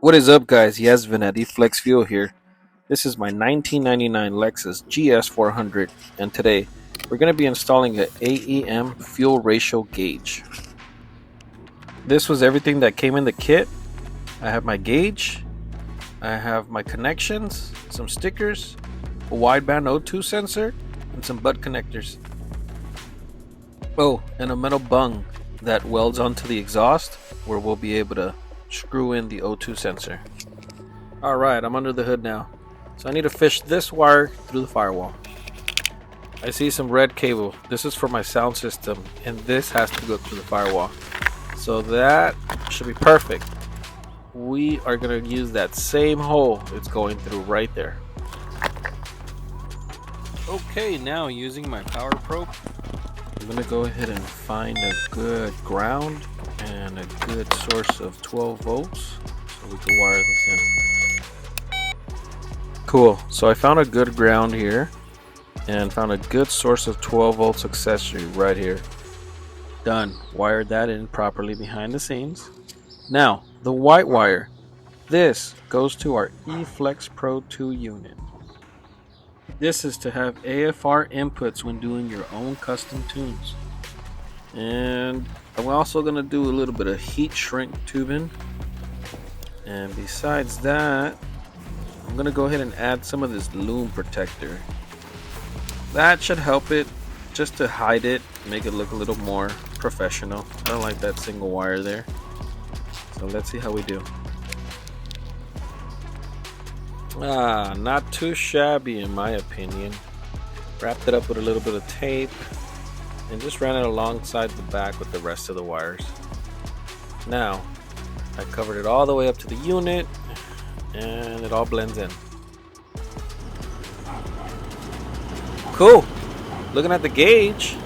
What is up, guys? Yasvin at eFlexFuel here. This is my 1999 Lexus GS400, and today we're going to be installing an AEM fuel ratio gauge. This was everything that came in the kit. I have my gauge, I have my connections, some stickers, a wideband O2 sensor, and some butt connectors. Oh, and a metal bung that welds onto the exhaust where we'll be able to screw in the O2 sensor. Alright, I'm under the hood now. So I need to fish this wire through the firewall. I see some red cable. This is for my sound system, and this has to go through the firewall. So that should be perfect. We are going to use that same hole it's going through right there. Okay, now using my power probe, I'm going to go ahead and find a good ground and a good source of 12 volts so we can wire this in. Cool, so I found a good ground here and found a good source of 12 volts accessory right here. Done. Wired that in properly behind the scenes. Now the white wire, this goes to our eFlexPro 2 unit. This is to have AFR inputs when doing your own custom tunes. And I'm also going to do a little bit of heat shrink tubing. And besides that, I'm going to go ahead and add some of this loom protector. That should help it, just to hide it, make it look a little more professional. I don't like that single wire there. So let's see how we do. Not too shabby in my opinion. Wrapped it up with a little bit of tape and just ran it alongside the back with the rest of the wires. Now I covered it all the way up to the unit and it all blends in. Cool. Looking at the gauge,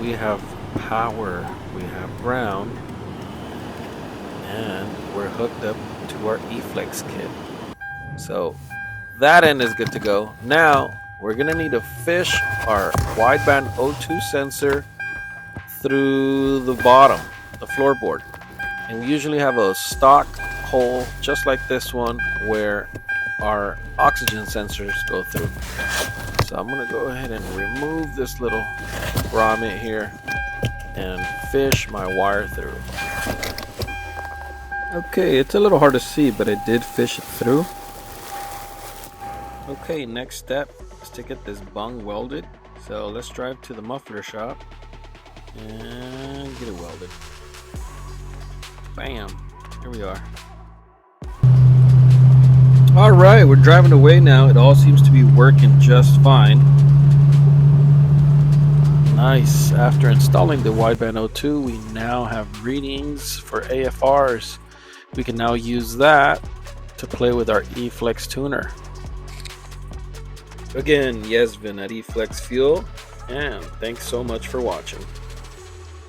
we have power, we have ground, and we're hooked up to our eFlex kit. So that end is good to go. Now we're gonna need to fish our wideband O2 sensor through the bottom, the floorboard. And we usually have a stock hole just like this one where our oxygen sensors go through. So I'm gonna go ahead and remove this little grommet here and fish my wire through. Okay, it's a little hard to see, but I did fish it through. Okay, next step is to get this bung welded. So let's drive to the muffler shop and get it welded. Bam, here we are. Alright, we're driving away now. It all seems to be working just fine. Nice. After installing the wideband O2, we now have readings for AFRs. We can now use that to play with our eFlexTuner. Again, Yasvin at eFlexFuel, and thanks so much for watching.